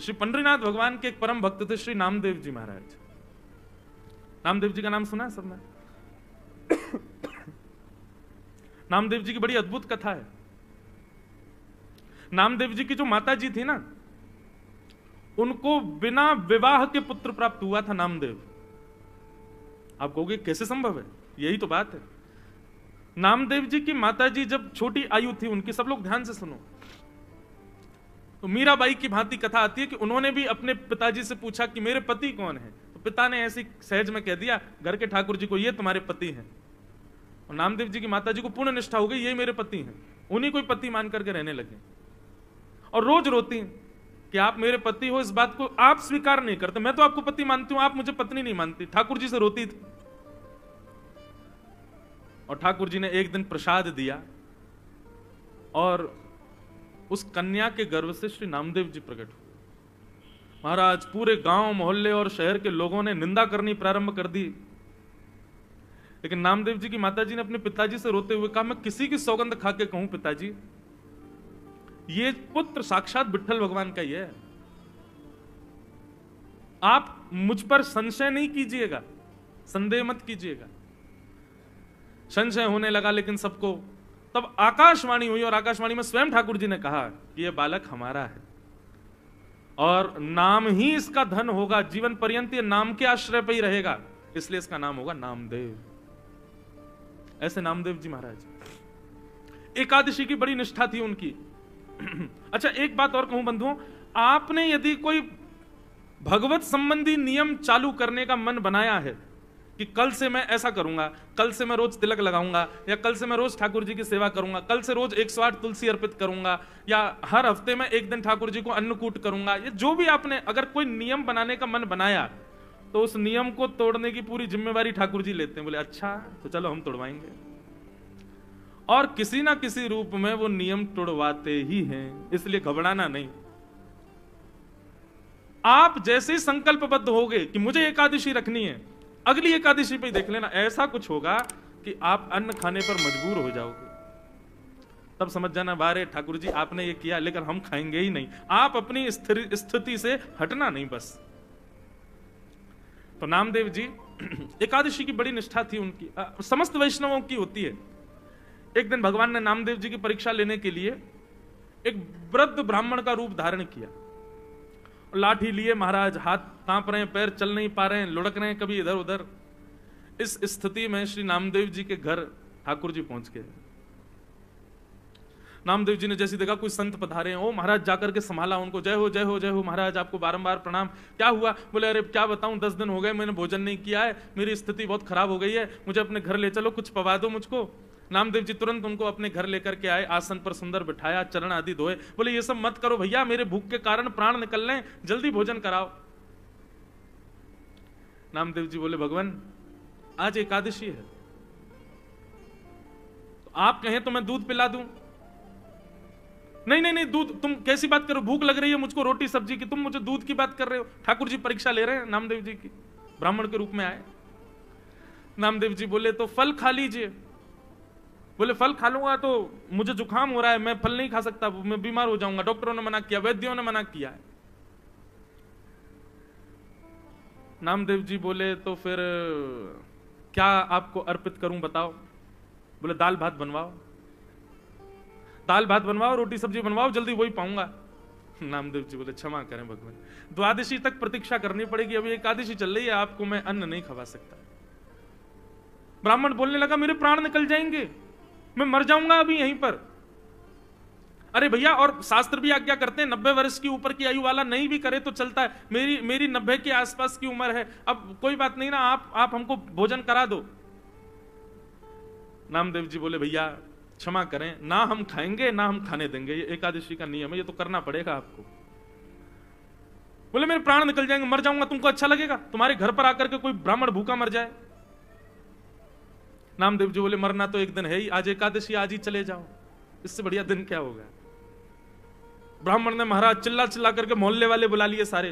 तो श्री पंडरीनाथ भगवान के एक परम भक्त थे श्री नामदेव जी महाराज। नामदेव जी का नाम सुना है सबने? नामदेव जी की बड़ी अद्भुत कथा है। नामदेव जी की जो माता जी थी ना, उनको बिना विवाह के पुत्र प्राप्त हुआ था नामदेव। आप कहोगे कैसे संभव है? यही तो बात है। नामदेव जी की माता जी जब छोटी आयु थी उनकी, सब लोग ध्यान से सुनो, तो मीराबाई की भांति कथा आती है कि उन्होंने भी अपने पिताजी से पूछा कि मेरे पति कौन है, तो पिता ने ऐसी सहज में कह दिया घर के ठाकुर जी को, ये तुम्हारे पति हैं। और नामदेव जी की माता जी को पूर्ण निष्ठा हो गई, ये मेरे पति हैं, उन्हीं को पति मान करके रहने लगे। और रोज रोती हैं कि आप मेरे पति हो, इस बात को आप स्वीकार नहीं करते, मैं तो आपको पति मानती हूं, आप मुझे पत्नी नहीं मानती। ठाकुर जी से रोती थी। और ठाकुर जी ने एक दिन प्रसाद दिया और उस कन्या के गर्भ से श्री नामदेव जी प्रकट हुए। महाराज पूरे गांव मोहल्ले और शहर के लोगों ने निंदा करनी प्रारंभ कर दी, लेकिन नामदेव जी की माता जी ने अपने पिताजी से रोते हुए कहा, मैं किसी की सौगंध खा के कहूं पिताजी, ये पुत्र साक्षात विट्ठल भगवान का ही है। आप मुझ पर संशय नहीं कीजिएगा, संदेह मत कीजिएगा। संशय होने लगा लेकिन सबको, तब आकाशवाणी हुई और आकाशवाणी में स्वयं ठाकुर जी ने कहा कि यह बालक हमारा है और नाम ही इसका धन होगा, जीवन पर्यंत ये नाम के आश्रय पे ही रहेगा, इसलिए इसका नाम होगा नामदेव। ऐसे नामदेव जी महाराज। एकादशी की बड़ी निष्ठा थी उनकी। अच्छा एक बात और कहूं बंधुओं, आपने यदि कोई भगवत संबंधी नियम चालू करने का मन बनाया है कि कल से मैं ऐसा करूंगा, कल से मैं रोज तिलक लगाऊंगा, या कल से मैं रोज ठाकुर जी की सेवा करूंगा, कल से रोज 108 तुलसी अर्पित करूंगा, या हर हफ्ते में एक दिन ठाकुर जी को अन्नकूट करूंगा, ये जो भी आपने अगर कोई नियम बनाने का मन बनाया, तो उस नियम को तोड़ने की पूरी जिम्मेवारी ठाकुर जी लेते हैं। बोले अच्छा तो चलो हम तोड़वाएंगे, और किसी ना किसी रूप में वो नियम तोड़वाते ही हैं, इसलिए घबराना नहीं। आप जैसे ही संकल्पबद्ध होगे कि मुझे एकादशी रखनी है, अगली एकादशी पे देख लेना ऐसा कुछ होगा कि आप अन्न खाने पर मजबूर हो जाओगे। तब समझ जाना बारे ठाकुर जी आपने ये किया लेकिन हम खाएंगे ही नहीं। आप अपनी स्थिति से हटना नहीं बस। तो नामदेव जी एकादशी की बड़ी निष्ठा थी उनकी, समस्त वैष्णवों की होती है। एक दिन भगवान ने नामदेव जी की परीक्षा लेने के लिए एक वृद्ध ब्राह्मण का रूप धारण किया, लाठी लिए महाराज, हाथ कांप रहे हैं, पैर चल नहीं पा रहे हैं, लुढ़क रहे हैं कभी इधर उधर। इस स्थिति में श्री नामदेव जी के घर ठाकुर जी पहुंच गए। नामदेव जी ने जैसे देखा कोई संत पधारे हैं, ओ महाराज जाकर के संभाला उनको, जय हो जय हो जय हो महाराज, आपको बारंबार प्रणाम। क्या हुआ? बोले अरे क्या बताऊं, 10 दिन हो गए मैंने भोजन नहीं किया है, मेरी स्थिति बहुत खराब हो गई है, मुझे अपने घर ले चलो, कुछ पवा दो मुझको। नामदेव जी तुरंत उनको अपने घर लेकर के आए, आसन पर सुंदर बिठाया, चरण आदि धोए। बोले ये सब मत करो भैया, मेरे भूख के कारण प्राण निकल रहे हैं, जल्दी भोजन कराओ। नामदेव जी बोले भगवान आज एकादशी है, तो आप कहें तो मैं दूध पिला दूं। नहीं नहीं नहीं, दूध तुम कैसी बात करो, भूख लग रही है मुझको रोटी सब्जी की, तुम मुझे दूध की बात कर रहे हो। ठाकुर जी परीक्षा ले रहे हैं नामदेव जी की, ब्राह्मण के रूप में आए। नामदेव जी बोले तो फल खा लीजिए। बोले फल खा लूंगा तो मुझे जुकाम हो रहा है, मैं फल नहीं खा सकता, मैं बीमार हो जाऊंगा, डॉक्टरों ने मना किया, वैद्यों ने मना किया है। नामदेव जी बोले तो फिर क्या आपको अर्पित करूं बताओ? बोले दाल भात बनवाओ, दाल भात बनवाओ, रोटी सब्जी बनवाओ, जल्दी वही पाऊंगा। नामदेव जी बोले क्षमा करें भगवान, द्वादशी तक प्रतीक्षा करनी पड़ेगी, अभी एकादशी चल रही है, आपको मैं अन्न नहीं खवा सकता। ब्राह्मण बोलने लगा मेरे प्राण निकल जाएंगे, मैं मर जाऊंगा अभी यहीं पर। अरे भैया, और शास्त्र भी आज्ञा करते हैं 90 वर्ष की ऊपर की आयु वाला नहीं भी करे तो चलता है, मेरी 90 के आसपास की उम्र है, अब कोई बात नहीं ना, आप हमको भोजन करा दो। नामदेव जी बोले भैया क्षमा करें, ना हम खाएंगे ना हम खाने देंगे, ये एकादशी का नियम है, ये तो करना पड़ेगा आपको। बोले मेरे प्राण निकल जाएंगे, मर जाऊंगा, तुमको अच्छा लगेगा तुम्हारे घर पर आकर के कोई ब्राह्मण भूखा मर जाए? नामदेव जी बोले मरना तो एक दिन है ही, आज एकादशी, आज ही चले जाओ, इससे बढ़िया दिन क्या होगा। ब्राह्मण ने महाराज चिल्ला चिल्ला करके मोहल्ले वाले बुला लिए सारे।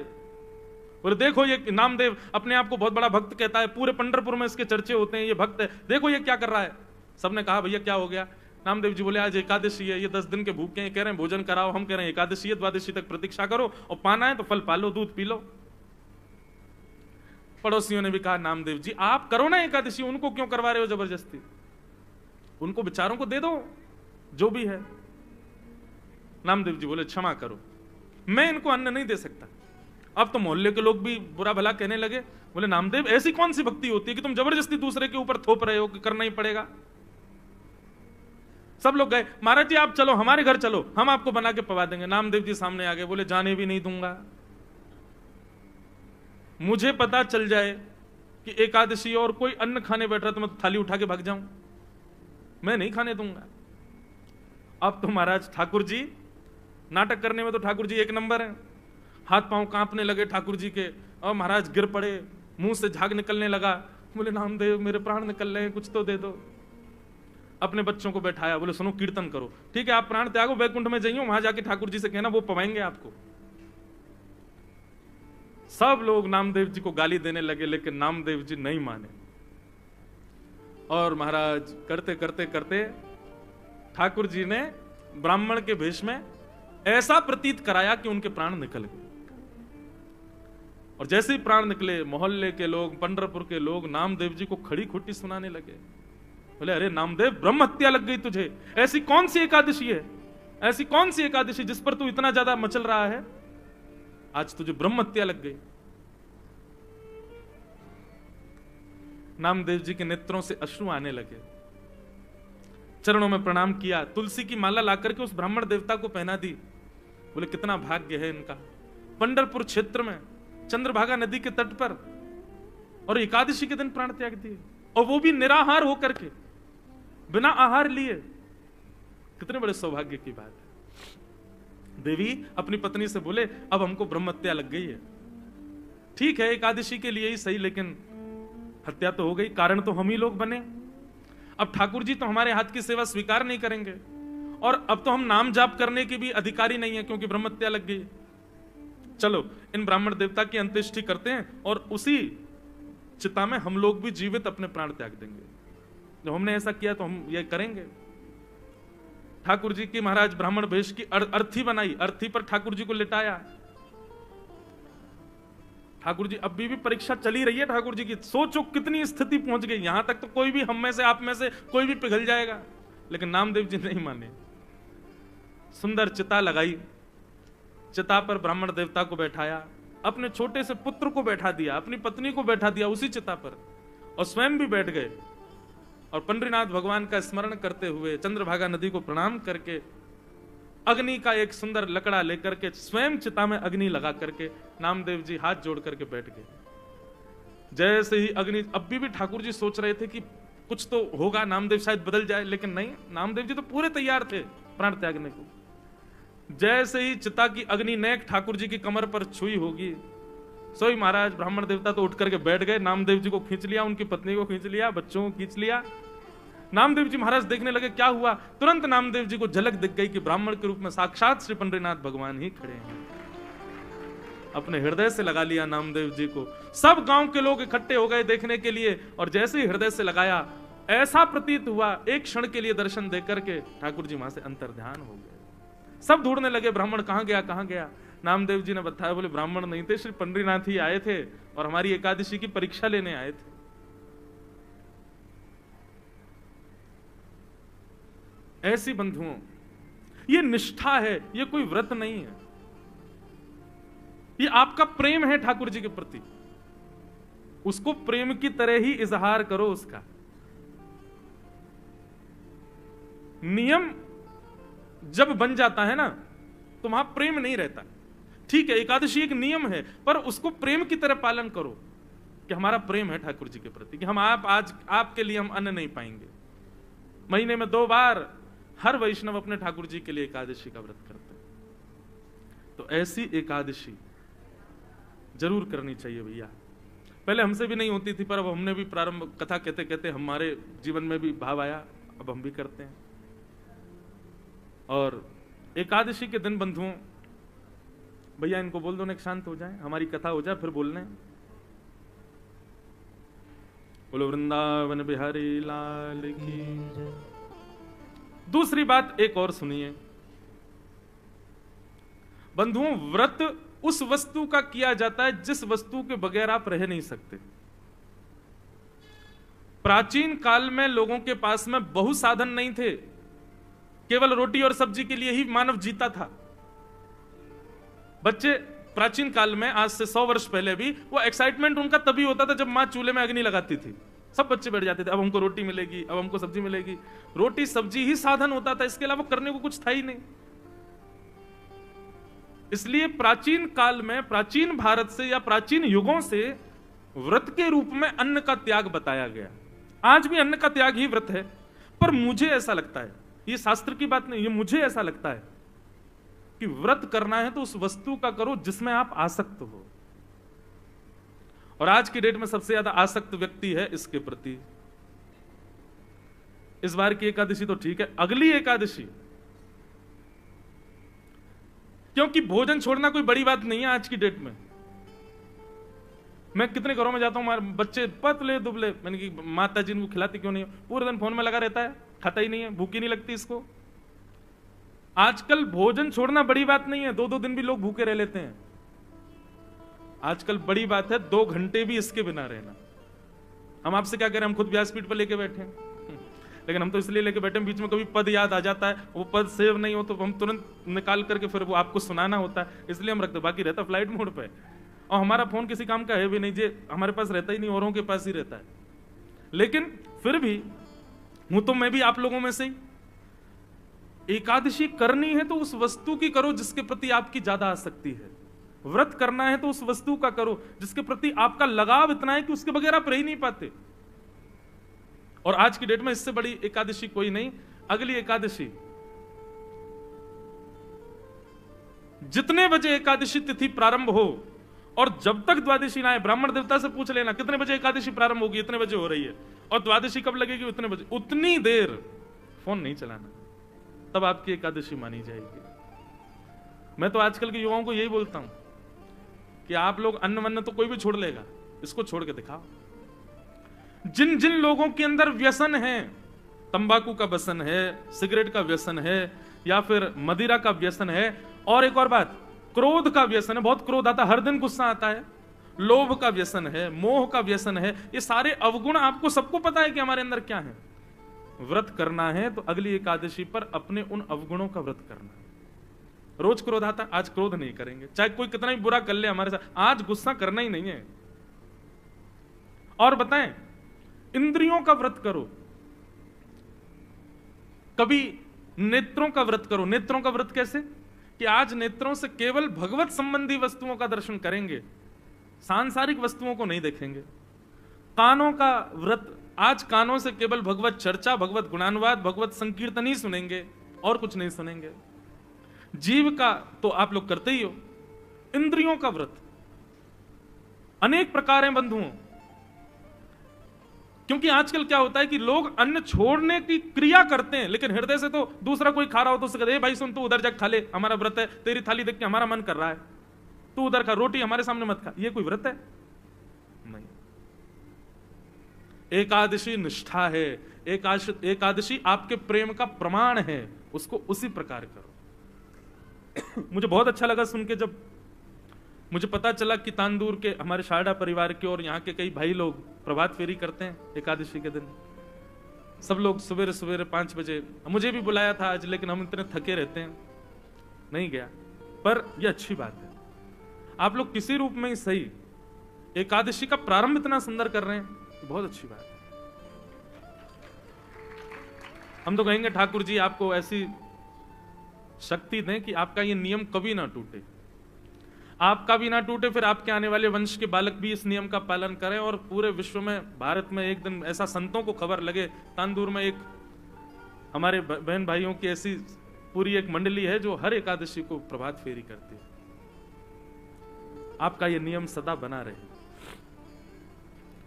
बोले देखो ये नामदेव अपने आप को बहुत बड़ा भक्त कहता है, पूरे पंढरपुर में इसके चर्चे होते हैं, ये भक्त है, देखो ये क्या कर रहा है। सबने कहा भैया क्या हो गया? नामदेव जी बोले आज एकादशी है, ये 10 दिन के भूखे हैं, कह रहे हैं भोजन कराओ, हम कह रहे हैं एकादशी है, द्वादशी तक प्रतीक्षा करो, और पाना है तो फल पालो, दूध पी लो। पड़ोसियों ने भी कहा नामदेव जी आप करो ना एकादशी, उनको क्यों करवा रहे हो जबरदस्ती, उनको बेचारों को दे दो जो भी है। नामदेव जी बोले क्षमा करो, मैं इनको अन्न नहीं दे सकता। अब तो मोहल्ले के लोग भी बुरा भला कहने लगे, बोले नामदेव ऐसी कौन सी भक्ति होती है कि तुम जबरदस्ती दूसरे के ऊपर थोप रहे हो कि करना ही पड़ेगा। सब लोग गए, महाराज जी आप चलो हमारे घर चलो, हम आपको बना के पवा देंगे। नामदेव जी सामने आ गए, बोले जाने भी नहीं दूंगा, मुझे पता चल जाए कि एकादशी और कोई अन्न खाने बैठ रहा तो मैं थाली उठा के भाग जाऊं, मैं नहीं खाने दूंगा। अब तो महाराज ठाकुर जी नाटक करने में तो ठाकुर जी एक नंबर है, हाथ पांव कांपने लगे ठाकुर जी के, और महाराज गिर पड़े, मुंह से झाग निकलने लगा। बोले नामदेव मेरे प्राण निकल रहे हैं, कुछ तो दे दो। अपने बच्चों को बैठाया, बोले सुनो कीर्तन करो, ठीक है आप प्राण त्यागो, वैकुंठ में जाइयो, वहां जाके ठाकुर जी से कहना वो पवाएंगे आपको। सब लोग नामदेव जी को गाली देने लगे, लेकिन नामदेव जी नहीं माने, और महाराज करते करते करते ठाकुर जी ने ब्राह्मण के भेष में ऐसा प्रतीत कराया कि उनके प्राण निकल गए। और जैसे ही प्राण निकले, मोहल्ले के लोग, पंढरपुर के लोग नामदेव जी को खड़ी खोटी सुनाने लगे। बोले अरे नामदेव ब्रह्म हत्या लग गई तुझे, ऐसी कौन सी एकादशी है, ऐसी कौन सी एकादशी जिस पर तू इतना ज्यादा मचल रहा है, आज तुझे ब्रह्म हत्या लग गई। नामदेव जी के नेत्रों से अश्रु आने लगे, चरणों में प्रणाम किया, तुलसी की माला लाकर के उस ब्राह्मण देवता को पहना दी। बोले कितना भाग्य है इनका, पंढरपुर क्षेत्र में चंद्रभागा नदी के तट पर, और एकादशी के दिन प्राण त्याग दिए, और वो भी निराहार होकर के, बिना आहार लिए। कितने बड़े सौभाग्य की बात है। देवी अपनी पत्नी से बोले अब हमको ब्रह्म हत्या लग गई है, ठीक है एकादशी के लिए ही सही, लेकिन हत्या तो हो गई, कारण तो हम ही लोग बने। अब ठाकुर जी तो हमारे हाथ की सेवा स्वीकार नहीं करेंगे, और अब तो हम नाम जाप करने के भी अधिकारी नहीं है क्योंकि ब्रह्म हत्या लग गई। चलो इन ब्राह्मण देवता की अंत्येष्टि करते हैं, और उसी चिता में हम लोग भी जीवित अपने प्राण त्याग देंगे। जब हमने ऐसा किया तो हम ये करेंगे। ठाकुर जी की महाराज ब्राह्मण वेश की अर्थी बनाई, अर्थी पर ठाकुर जी को लिटाया। ठाकुर जी अभी भी परीक्षा चली रही है ठाकुर जी की, सोचो कितनी स्थिति पहुंच गई, यहां तक तो कोई भी हम में से आप में से कोई भी पिघल जाएगा, लेकिन नामदेव जी नहीं माने। सुंदर चिता लगाई, चिता पर ब्राह्मण देवता को बैठाया, अपने छोटे से पुत्र को बैठा दिया, अपनी पत्नी को बैठा दिया उसी चिता पर, और स्वयं भी बैठ गए, और पंडरीनाथ भगवान का स्मरण करते हुए चंद्रभागा नदी को प्रणाम करके अग्नि का एक सुंदर लकड़ा लेकर के स्वयं चिता में अग्नि लगा करके नामदेव जी हाथ जोड़ करके बैठ गए। जैसे ही अग्नि, अभी भी ठाकुर जी सोच रहे थे कि कुछ तो होगा, नामदेव शायद बदल जाए, लेकिन नहीं, नामदेव जी तो पूरे तैयार थे प्राण त्यागने को। जैसे ही चिता की अग्नि नेक ठाकुर जी की कमर पर छुई होगी, सोई महाराज ब्राह्मण देवता तो उठ करके बैठ गए, नामदेव जी को खींच लिया, उनकी पत्नी को खींच लिया, बच्चों को खींच लिया। नामदेव जी महाराज देखने लगे क्या हुआ, तुरंत नामदेव जी को झलक दिख गई कि ब्राह्मण के रूप में साक्षात श्री पंडरीनाथ भगवान ही खड़े हैं। अपने हृदय से लगा लिया नामदेव जी को, सब गांव के लोग इकट्ठे हो गए देखने के लिए, और जैसे ही हृदय से लगाया ऐसा प्रतीत हुआ एक क्षण के लिए दर्शन देकर के ठाकुर जी वहां से अंतर्ध्यान हो गए। सब ढूंढने लगे ब्राह्मण कहां गया कहां गया। नामदेव जी ने बताया, बोले ब्राह्मण नहीं थे, श्री पंडरीनाथ ही आए थे और हमारी एकादशी की परीक्षा लेने आए थे। ऐसी बंधुओं, ये निष्ठा है, ये कोई व्रत नहीं है, ये आपका प्रेम है ठाकुर जी के प्रति। उसको प्रेम की तरह ही इजहार करो उसका। नियम जब बन जाता है ना तो वहां प्रेम नहीं रहता। ठीक है एकादशी एक नियम है, पर उसको प्रेम की तरह पालन करो कि हमारा प्रेम है ठाकुर जी के प्रति, कि हम आज आपके लिए हम अन्न नहीं पाएंगे। महीने में 2 बार हर वैष्णव अपने ठाकुर जी के लिए एकादशी का व्रत करते हैं। तो ऐसी एकादशी जरूर करनी चाहिए भैया। पहले हमसे भी नहीं होती थी, पर अब हमने भी प्रारंभ, कथा कहते कहते हमारे जीवन में भी भाव आया, अब हम भी करते हैं। और एकादशी के दिन बंधुओं, भैया इनको बोल दो ना शांत हो जाए, हमारी कथा हो जाए, फिर बोलने। बोलो वृंदावन बिहारी लाल की। दूसरी बात एक और सुनिए बंधुओं, व्रत उस वस्तु का किया जाता है जिस वस्तु के बगैर आप रह नहीं सकते। प्राचीन काल में लोगों के पास में बहु साधन नहीं थे, केवल रोटी और सब्जी के लिए ही मानव जीता था। बच्चे प्राचीन काल में, आज से 100 वर्ष पहले भी, वो एक्साइटमेंट उनका तभी होता था जब मां चूल्हे में अग्नि लगाती थी। सब बच्चे बैठ जाते थे, अब हमको रोटी मिलेगी, अब हमको सब्जी मिलेगी। रोटी सब्जी ही साधन होता था, इसके अलावा करने को कुछ था ही नहीं। इसलिए प्राचीन काल में, प्राचीन भारत से या प्राचीन युगों से व्रत के रूप में अन्न का त्याग बताया गया। आज भी अन्न का त्याग ही व्रत है। पर मुझे ऐसा लगता है, ये शास्त्र की बात नहीं, ये मुझे ऐसा लगता है कि व्रत करना है तो उस वस्तु का करो जिसमें आप आसक्त हो। और आज की डेट में सबसे ज्यादा आसक्त व्यक्ति है इसके प्रति। इस बार की एकादशी तो ठीक है, अगली एकादशी, क्योंकि भोजन छोड़ना कोई बड़ी बात नहीं है आज की डेट में। मैं कितने घरों में जाता हूं, बच्चे पतले दुबले, मैंने कि माता जी इनको खिलाती क्यों नहीं, पूरे दिन फोन में लगा रहता है, खाता ही नहीं है, भूखी नहीं लगती इसको। आजकल भोजन छोड़ना बड़ी बात नहीं है, 2-2 दिन भी लोग भूखे रह लेते हैं। आजकल बड़ी बात है 2 घंटे भी इसके बिना रहना। हम आपसे क्या करें, हम खुद व्यासपीठ पर लेके बैठे हैं, लेकिन हम तो इसलिए लेके बैठे हैं, बीच में कभी पद याद आ जाता है, वो पद सेव नहीं हो तो हम तुरंत निकाल करके फिर वो आपको सुनाना होता है, इसलिए हम रखते, बाकी रहता फ्लाइट मोड पे। और हमारा फोन किसी काम का है भी नहीं, जे हमारे पास रहता ही नहीं, औरों के पास ही रहता है। लेकिन फिर भी हूं तो मैं भी आप लोगों में से ही। एकादशी करनी है तो उस वस्तु की करो जिसके प्रति आपकी ज्यादा आसक्ति है। व्रत करना है तो उस वस्तु का करो जिसके प्रति आपका लगाव इतना है कि उसके बगैर आप रह ही नहीं पाते। और आज की डेट में इससे बड़ी एकादशी कोई नहीं। अगली एकादशी, जितने बजे एकादशी तिथि प्रारंभ हो और जब तक द्वादशी ना आए, ब्राह्मण देवता से पूछ लेना कितने बजे एकादशी प्रारंभ होगी, इतने बजे हो रही है, और द्वादशी कब लगेगी, उतने बजे, उतनी देर फोन नहीं चलाना, तब आपकी एकादशी मानी जाएगी। मैं तो आजकल के युवाओं को यही बोलता हूं कि आप लोग अन्न वन्न तो कोई भी छोड़ लेगा, इसको छोड़ के दिखाओ। जिन जिन लोगों के अंदर व्यसन है, तंबाकू का व्यसन है, सिगरेट का व्यसन है, या फिर मदिरा का व्यसन है, और एक और बात, क्रोध का व्यसन है, बहुत क्रोध आता है, हर दिन गुस्सा आता है, लोभ का व्यसन है, मोह का व्यसन है, ये सारे अवगुण आपको सबको पता है कि हमारे अंदर क्या है। व्रत करना है तो अगली एकादशी पर अपने उन अवगुणों का व्रत करना है। रोज क्रोध आता, आज क्रोध नहीं करेंगे, चाहे कोई कितना भी बुरा कर ले हमारे साथ, आज गुस्सा करना ही नहीं है। और बताएं, इंद्रियों का व्रत करो, कभी नेत्रों का व्रत करो। नेत्रों का व्रत कैसे, कि आज नेत्रों से केवल भगवत संबंधी वस्तुओं का दर्शन करेंगे, सांसारिक वस्तुओं को नहीं देखेंगे। कानों का व्रत, आज कानों से केवल भगवत चर्चा, भगवत गुणानुवाद, भगवत संकीर्तन ही सुनेंगे और कुछ नहीं सुनेंगे। जीव का तो आप लोग करते ही हो। इंद्रियों का व्रत अनेक प्रकार हैं बंधुओं, क्योंकि आजकल क्या होता है कि लोग अन्न छोड़ने की क्रिया करते हैं, लेकिन हृदय से तो दूसरा कोई खा रहा हो तो उससे कहते हैं, भाई सुन, तू उधर जाके खा ले, हमारा व्रत है, तेरी थाली देख के हमारा मन कर रहा है, तू उधर खा, रोटी हमारे सामने मत खा। ये कोई व्रत है? नहीं। एकादशी निष्ठा है, एकादशी आपके प्रेम का प्रमाण है, उसको उसी प्रकार करो। मुझे बहुत अच्छा लगा सुन के, जब मुझे पता चला कि तांदूर के हमारे शारदा परिवार के और यहाँ के कई भाई लोग प्रभात फेरी करते हैं एकादशी के दिन। सब लोग सवेरे सवेरे 5 बजे, मुझे भी बुलाया था आज, लेकिन हम इतने थके रहते हैं, नहीं गया। पर यह अच्छी बात है, आप लोग किसी रूप में ही सही एकादशी का प्रारंभ इतना सुंदर कर रहे हैं, बहुत अच्छी बात है। हम तो कहेंगे ठाकुर जी आपको ऐसी शक्ति दें कि आपका ये नियम कभी ना टूटे, आपका भी ना टूटे, फिर आपके आने वाले वंश के बालक भी इस नियम का पालन करें, और पूरे विश्व में, भारत में एक दिन ऐसा संतों को खबर लगे, तांदूर में एक हमारे बहन भाइयों की ऐसी पूरी एक मंडली है जो हर एकादशी को प्रभात फेरी करती है। आपका ये नियम सदा बना रहे,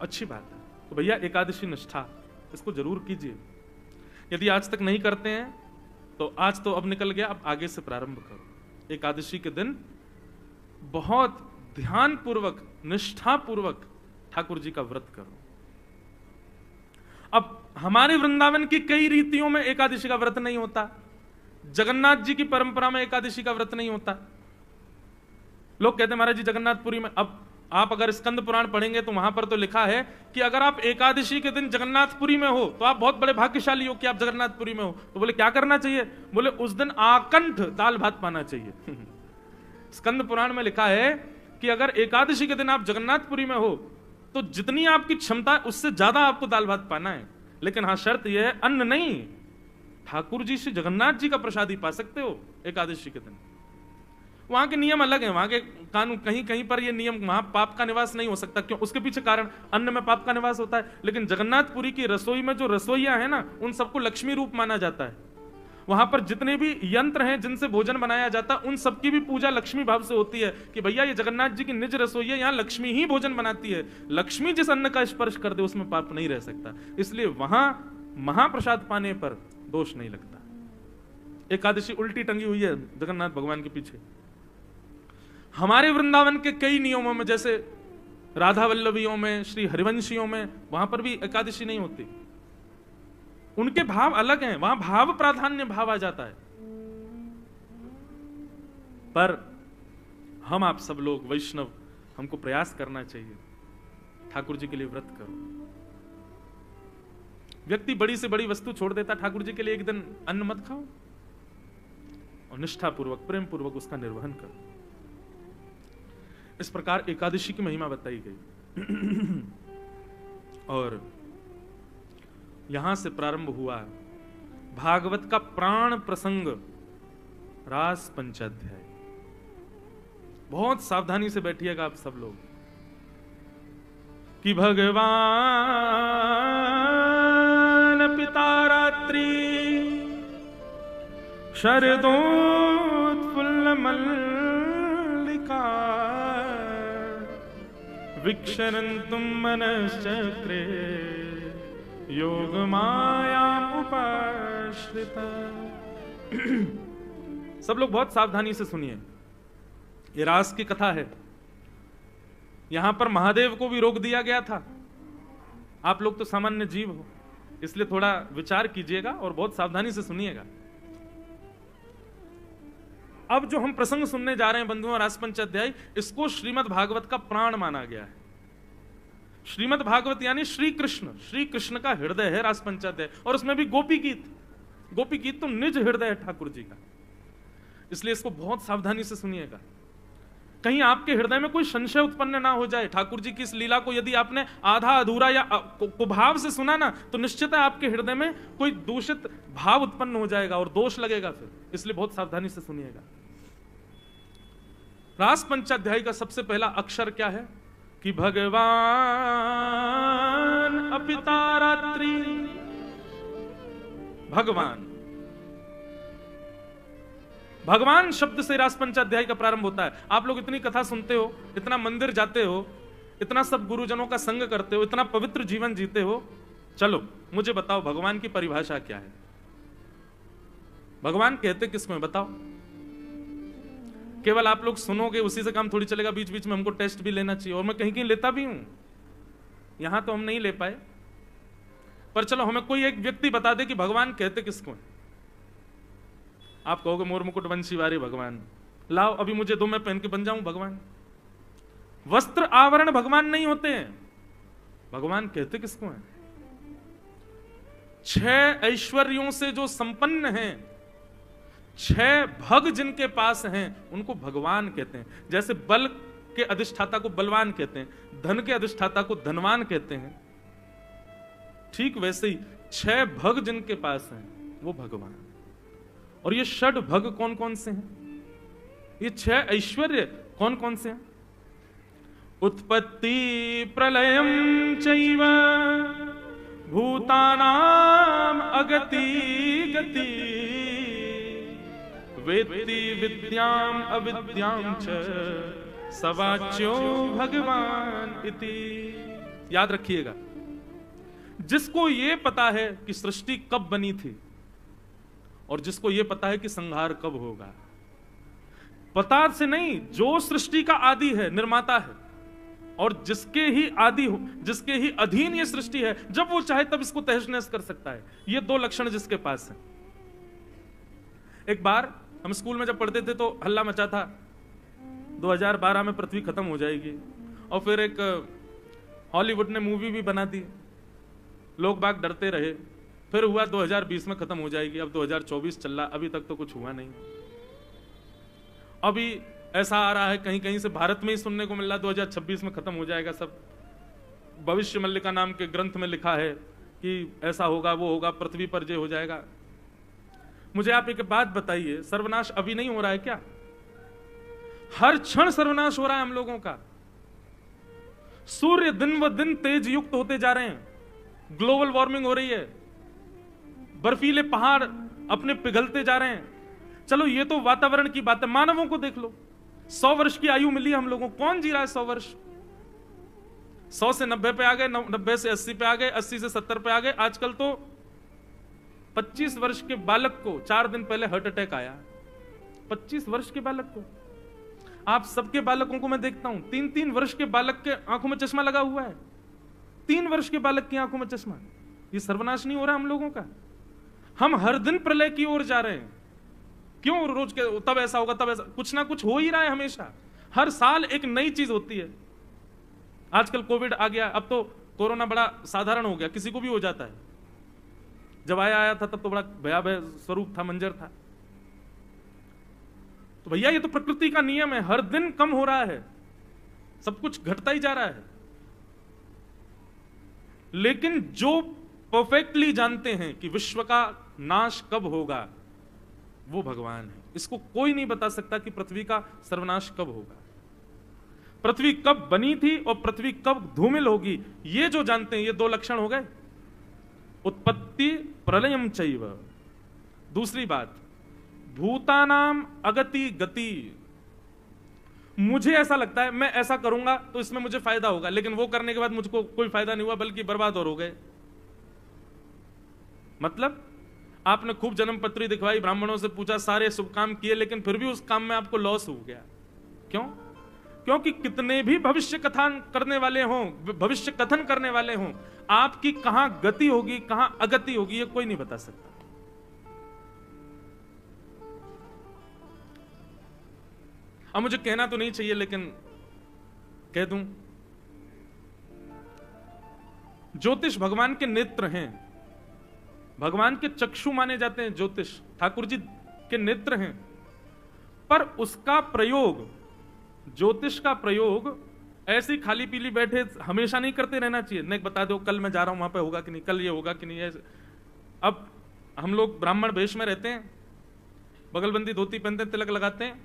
अच्छी बात है। तो भैया एकादशी निष्ठा इसको जरूर कीजिए। यदि आज तक नहीं करते हैं तो आज तो अब निकल गया, अब आगे से प्रारंभ करो। एकादशी के दिन बहुत ध्यान पूर्वक, निष्ठा पूर्वक ठाकुर जी का व्रत करो। अब हमारे वृंदावन की कई रीतियों में एकादशी का व्रत नहीं होता, जगन्नाथ जी की परंपरा में एकादशी का व्रत नहीं होता। लोग कहते हैं महाराज जी जगन्नाथपुरी में, अब आप अगर स्कंद पुराण पढ़ेंगे तो वहां पर तो लिखा है कि अगर आप एकादशी के दिन जगन्नाथपुरी में हो तो आप बहुत बड़े भाग्यशाली हो कि आप जगन्नाथपुरी में हो। तो बोले क्या करना चाहिए? बोले उस दिन आकंठ दाल भात पाना चाहिए। स्कंद पुराण में लिखा है कि अगर एकादशी के दिन आप जगन्नाथपुरी में हो तो जितनी आपकी क्षमता है उससे ज्यादा आपको दाल भात पाना है। लेकिन हाँ, शर्त यह है अन्न नहीं, ठाकुर जी से जगन्नाथ जी का प्रसाद ही पा सकते हो एकादशी के दिन। वहां के नियम अलग हैं, वहां के कानून, कहीं कहीं पर ये नियम, वहां पाप का निवास नहीं हो सकता। क्यों? उसके पीछे कारण, अन्न में पाप का निवास होता है। लेकिन जगन्नाथपुरी की रसोई में जो रसोइया है ना, उन सबको लक्ष्मी रूप माना जाता है। वहां पर जितने भी यंत्र हैं जिनसे भोजन बनाया जाता है, उन सबकी भी पूजा लक्ष्मी भाव से होती है कि भैया ये जगन्नाथ जी की निज रसोई है, यहाँ लक्ष्मी ही भोजन बनाती है। लक्ष्मी जिस अन्न का स्पर्श कर दे उसमें पाप नहीं रह सकता, इसलिए वहां महाप्रसाद पाने पर दोष नहीं लगता। एकादशी उल्टी टंगी हुई है जगन्नाथ भगवान के पीछे। हमारे वृंदावन के कई नियमों में, जैसे राधा वल्लभियों में, श्री हरिवंशियों में, वहां पर भी एकादशी नहीं होती। उनके भाव अलग हैं, वहां भाव प्राधान्य भाव आ जाता है। पर हम आप सब लोग वैष्णव, हमको प्रयास करना चाहिए, ठाकुर जी के लिए व्रत करो। व्यक्ति बड़ी से बड़ी वस्तु छोड़ देता, ठाकुर जी के लिए एक दिन अन्न मत खाओ और निष्ठापूर्वक प्रेम पूर्वक उसका निर्वहन करो। इस प्रकार एकादशी की महिमा बताई गई। और यहां से प्रारंभ हुआ भागवत का प्राण प्रसंग, रास पंचाध्याय। बहुत सावधानी से बैठिएगा आप सब लोग कि भगवान पिता रात्रि शरदोत्फुल्ल मल्लिका विक्षरन्तुं मनश्चक्रे योग माया उपाश्रिता। सब लोग बहुत सावधानी से सुनिए, ये रास की कथा है। यहां पर महादेव को भी रोक दिया गया था। आप लोग तो सामान्य जीव हो, इसलिए थोड़ा विचार कीजिएगा और बहुत सावधानी से सुनिएगा। अब जो हम प्रसंग सुनने जा रहे हैं बंधुओं, रास पंचाध्याय, इसको श्रीमद् भागवत का प्राण माना गया है। श्रीमद् भागवत यानी श्री कृष्ण का हृदय है रास पंचाध्याय। और उसमें भी गोपी गीत तो निज हृदय है ठाकुर जी का। इसलिए इसको बहुत सावधानी से सुनिएगा, कहीं आपके हृदय में कोई संशय उत्पन्न ना हो जाए। ठाकुर जी की इस लीला को यदि आपने आधा अधूरा या कुभाव से सुना ना, तो निश्चित है आपके हृदय में कोई दूषित भाव उत्पन्न हो जाएगा और दोष लगेगा फिर। इसलिए बहुत सावधानी से सुनिएगा। रास पंचाध्याय का सबसे पहला अक्षर क्या है कि भगवान अपिता रात्रि। भगवान शब्द से रास पंचाध्याय का प्रारंभ होता है। आप लोग इतनी कथा सुनते हो, इतना मंदिर जाते हो, इतना सब गुरुजनों का संग करते हो, इतना पवित्र जीवन जीते हो, चलो मुझे बताओ भगवान की परिभाषा क्या है? भगवान कहते किसको है बताओ? केवल आप लोग सुनोगे उसी से काम थोड़ी चलेगा, बीच बीच में हमको टेस्ट भी लेना चाहिए। और मैं कहीं कहीं लेता भी हूं, यहां तो हम नहीं ले पाए, पर चलो हमें कोई एक व्यक्ति बता दे कि भगवान कहते किसको है। आप कहोगे मोर मुकुट वंशी वारे भगवान, लाओ अभी मुझे दो, मैं पहन के बन जाऊं भगवान। वस्त्र आवरण भगवान नहीं होते हैं। भगवान कहते किसको हैं? 6 ऐश्वर्यों से जो संपन्न हैं, 6 भग जिनके पास हैं, उनको भगवान कहते हैं। जैसे बल के अधिष्ठाता को बलवान कहते हैं, धन के अधिष्ठाता को धनवान कहते हैं, ठीक वैसे ही 6 भग जिनके पास हैं वो भगवान। और ये 6 भग कौन कौन से हैं? ये 6 ऐश्वर्य कौन कौन से हैं? उत्पत्ति प्रलयम चैव भूतानाम अगति गति वेत्ति विद्याम अविद्याम च सवाच्यो भगवान इति। याद रखिएगा, जिसको ये पता है कि सृष्टि कब बनी थी और जिसको ये पता है कि संहार कब होगा, पता से नहीं, जो सृष्टि का आदि है, निर्माता है, और जिसके ही अधीन ये सृष्टि है, जब वो चाहे तब इसको तहस नहस कर सकता है। ये दो लक्षण जिसके पास है। एक बार हम स्कूल में जब पढ़ते थे तो हल्ला मचा था 2012 में पृथ्वी खत्म हो जाएगी, और फिर एक हॉलीवुड ने मूवी भी बना दी, लोग बाग डरते रहे, फिर हुआ 2020 में खत्म हो जाएगी, अब 2024 चल रहा, अभी तक तो कुछ हुआ नहीं। अभी ऐसा आ रहा है कहीं कहीं से भारत में ही सुनने को मिल रहा है 2026 में खत्म हो जाएगा सब। भविष्य मल्लिका नाम के ग्रंथ में लिखा है कि ऐसा होगा, वो होगा, पृथ्वी पर जे हो जाएगा। मुझे आप एक बात बताइए, सर्वनाश अभी नहीं हो रहा है क्या? हर क्षण सर्वनाश हो रहा है हम लोगों का। सूर्य दिन व दिन तेज युक्त होते जा रहे हैं, ग्लोबल वार्मिंग हो रही है, बर्फीले पहाड़ अपने पिघलते जा रहे हैं। चलो ये तो वातावरण की बात है, मानवों को देख लो, 100 वर्ष की आयु मिली हम लोगों को, कौन जी रहा है 100 वर्ष? 100 से 90 पे आ गए, 90 से 80 पे आ गए, 80 से 70 पे आ गए। आजकल तो 25 वर्ष के बालक को 4 दिन पहले हार्ट अटैक आया। 25 वर्ष के बालक को, आप सबके बालकों को मैं देखता हूं, 3-3 वर्ष के बालक के आंखों में चश्मा लगा हुआ है, 3 वर्ष के बालक की आंखों में चश्मा। ये सर्वनाश नहीं हो रहा हम लोगों का? हम हर दिन प्रलय की ओर जा रहे हैं। क्यों? रोज के तब ऐसा होगा, तब ऐसा, कुछ ना कुछ हो ही रहा है हमेशा। हर साल एक नई चीज होती है। आजकल कोविड आ गया, अब तो कोरोना बड़ा साधारण हो गया, किसी को भी हो जाता है। जब आया था तब तो बड़ा भयावह स्वरूप था, मंजर था। तो भैया ये तो प्रकृति का नियम है, हर दिन कम हो रहा है, सब कुछ घटता ही जा रहा है। लेकिन जो परफेक्टली जानते हैं कि विश्व का नाश कब होगा, वो भगवान है। इसको कोई नहीं बता सकता कि पृथ्वी का सर्वनाश कब होगा, पृथ्वी कब बनी थी और पृथ्वी कब धूमिल होगी, ये जो जानते हैं। ये दो लक्षण हो गए, उत्पत्ति प्रलयम चैव। दूसरी बात, भूतानाम अगति गति। मुझे ऐसा लगता है मैं ऐसा करूंगा तो इसमें मुझे फायदा होगा, लेकिन वो करने के बाद मुझको कोई फायदा नहीं हुआ, बल्कि बर्बाद और हो गए। मतलब आपने खूब जन्मपत्री दिखवाई, ब्राह्मणों से पूछा, सारे शुभ काम किए, लेकिन फिर भी उस काम में आपको लॉस हो गया। क्यों? क्योंकि कितने भी भविष्य कथन करने वाले हों, भविष्य कथन करने वाले हों, आपकी कहां गति होगी कहां अगति होगी ये कोई नहीं बता सकता। अब मुझे कहना तो नहीं चाहिए लेकिन कह दूं, ज्योतिष भगवान के नेत्र हैं, भगवान के चक्षु माने जाते हैं ज्योतिष, ठाकुर जी के नेत्र हैं। पर उसका प्रयोग, ज्योतिष का प्रयोग ऐसी खाली पीली बैठे हमेशा नहीं करते रहना चाहिए। नहीं बता दो कल मैं जा रहा हूं वहां पे होगा कि नहीं, कल ये होगा कि नहीं। ऐसे अब हम लोग ब्राह्मण वेश में रहते हैं, बगलबंदी धोती पहनते हैं, तिलक लगाते हैं,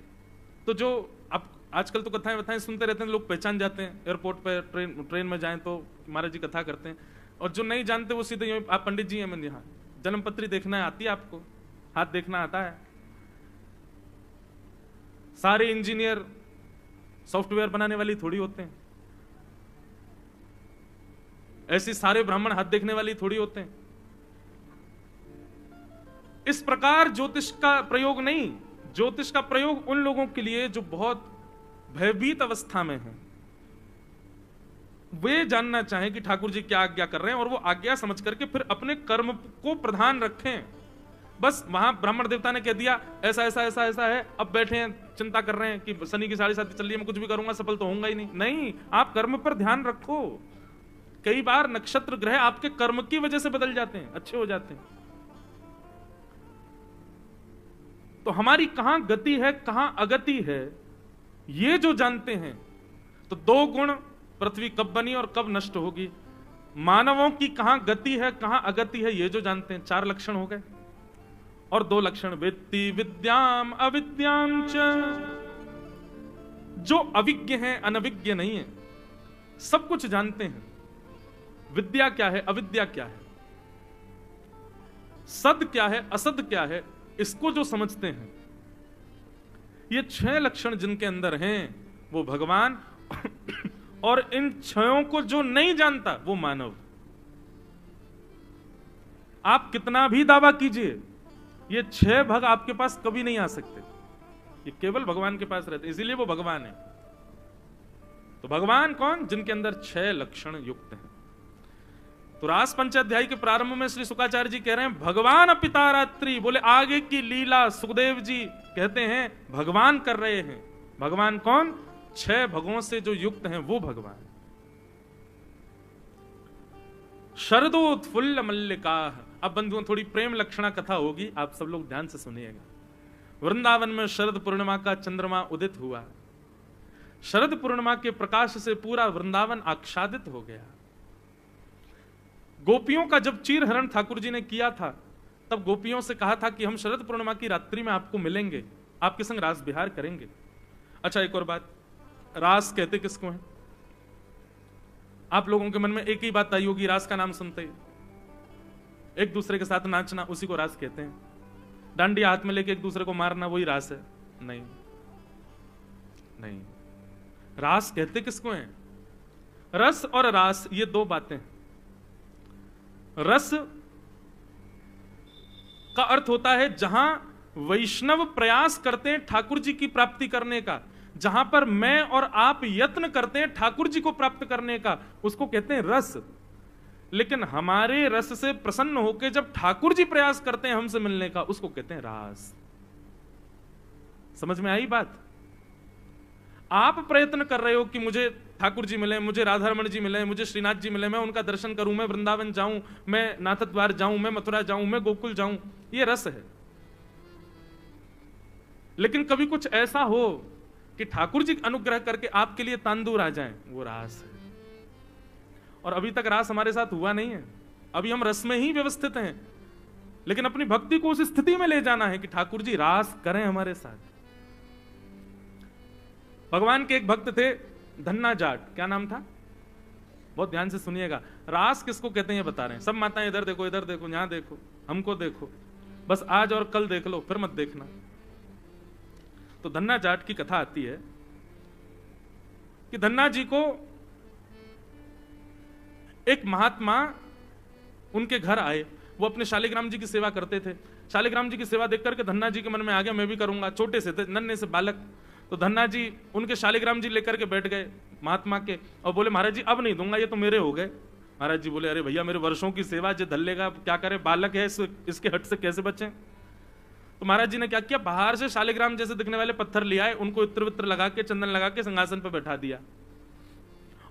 तो जो अब आजकल तो कथाएं सुनते रहते हैं, लोग पहचान जाते हैं। एयरपोर्ट पर ट्रेन में जाएं तो महाराज जी कथा करते हैं, और जो नहीं जानते वो सीधे आप पंडित जी हैं, मैं यहाँ जन्मपत्री देखना आती है आपको, हाथ देखना आता है। सारे इंजीनियर सॉफ्टवेयर बनाने वाली थोड़ी होते हैं, ऐसे सारे ब्राह्मण हाथ देखने वाली थोड़ी होते हैं। इस प्रकार ज्योतिष का प्रयोग नहीं, ज्योतिष का प्रयोग उन लोगों के लिए जो बहुत भयभीत अवस्था में हैं, वे जानना चाहें कि ठाकुर जी क्या आज्ञा कर रहे हैं, और वो आज्ञा समझ करके फिर अपने कर्म को प्रधान रखें। बस वहां ब्राह्मण देवता ने कह दिया ऐसा ऐसा ऐसा ऐसा है, अब बैठे हैं चिंता कर रहे हैं कि शनि की 7.5 चल रही है, मैं कुछ भी करूंगा सफल तो होऊंगा ही नहीं। नहीं, आप कर्म पर ध्यान रखो। कई बार नक्षत्र ग्रह आपके कर्म की वजह से बदल जाते हैं, अच्छे हो जाते हैं। तो हमारी कहां गति है कहां अगति है, ये जो जानते हैं, तो 2 गुण, पृथ्वी कब बनी और कब नष्ट होगी, मानवों की कहां गति है कहां अगति है, ये जो जानते हैं। 4 लक्षण हो गए, और 2 लक्षण, वेत्ति विद्याम अविद्याम च। जो अविज्ञ हैं, अनविज्ञ नहीं है, सब कुछ जानते हैं। विद्या क्या है, अविद्या क्या है, सद क्या है, असद क्या है, इसको जो समझते हैं। ये 6 लक्षण जिनके अंदर हैं वो भगवान, और इन 6 को जो नहीं जानता वो मानव। आप कितना भी दावा कीजिए, ये 6 भग आपके पास कभी नहीं आ सकते, ये केवल भगवान के पास रहते, इसीलिए वो भगवान है। तो तो भगवान कौन? जिनके अंदर 6 लक्षण युक्त हैं। तो रास पंचाध्याय के प्रारंभ में श्री शुकाचार्य जी कह रहे हैं भगवान अपिता रात्रि, बोले आगे की लीला सुखदेव जी कहते हैं भगवान कर रहे हैं। भगवान कौन? 6 भगों से जो युक्त हैं वो भगवान। शरदोत्फुल्ल मल्लिका। अब बंधुओं थोड़ी प्रेम लक्षणा कथा होगी, आप सब लोग ध्यान से सुनिएगा। वृंदावन में शरद पूर्णिमा का चंद्रमा उदित हुआ। शरद पूर्णिमा के प्रकाश से पूरा वृंदावन आच्छादित हो गया। गोपियों का जब चीरहरण ठाकुर जी ने किया था, तब गोपियों से कहा था कि हम शरद पूर्णिमा की रात्रि में आपको मिलेंगे, आपके संग रास विहार करेंगे। अच्छा, एक और बात, रास कहते किसको हैं? आप लोगों के मन में एक ही बात आई होगी, रास का नाम सुनते ही एक दूसरे के साथ नाचना, उसी को रास कहते हैं। डांडिया हाथ में लेके एक दूसरे को मारना, वही रास है? नहीं नहीं, रास कहते किसको हैं? रस और रास ये 2 बातें। रस का अर्थ होता है जहां वैष्णव प्रयास करते हैं ठाकुर जी की प्राप्ति करने का, जहां पर मैं और आप यत्न करते हैं ठाकुर जी को प्राप्त करने का, उसको कहते हैं रस। लेकिन हमारे रस से प्रसन्न होकर जब ठाकुर जी प्रयास करते हैं हमसे मिलने का, उसको कहते हैं रास। समझ में आई बात? आप प्रयत्न कर रहे हो कि मुझे ठाकुर जी मिले, मुझे राधारमण जी मिले, मुझे श्रीनाथ जी मिले, मैं उनका दर्शन करूं, मैं वृंदावन जाऊं, मैं नाथ द्वार जाऊं, मैं मथुरा जाऊं, मैं गोकुल जाऊं, ये रस है। लेकिन कभी कुछ ऐसा हो कि ठाकुर जी अनुग्रह करके आपके लिए तांदूर आ जाएं, वो रास है। और अभी तक रास हमारे साथ हुआ नहीं है, अभी हम रस में ही व्यवस्थित हैं। लेकिन अपनी भक्ति को उस स्थिति में ले जाना है कि ठाकुर जी रास करें हमारे साथ। भगवान के एक भक्त थे धन्ना जाट, क्या नाम था? बहुत ध्यान से सुनिएगा। रास किसको कहते हैं ये बता रहे हैं। सब माताएं इधर देखो, इधर देखो, यहां देखो, हमको देखो, बस आज और कल देख लो, फिर मत देखना। तो धन्ना जाट की कथा आती है कि धन्ना जी को एक महात्मा उनके घर आए। वो अपने शालिग्राम जी की सेवा करते थे। शालिग्राम जी की सेवा देख करके धन्ना जी के मन में आ गया मैं भी करूंगा। छोटे से थे, नन्हे से बालक। तो धन्ना जी उनके शालिग्राम जी लेकर के बैठ गए महात्मा के और बोले महाराज जी अब नहीं दूंगा, ये तो मेरे हो गए। महाराज जी बोले अरे भैया मेरे वर्षों की सेवा जो धल्लेगा, क्या करे, बालक है, इसके हट से कैसे बचें। तो महाराज जी ने क्या किया, बाहर से शालिग्राम जैसे दिखने वाले पत्थर ले आए, उनको इत्र वित्र लगा के, चंदन लगा के सिंहासन पर बैठा दिया।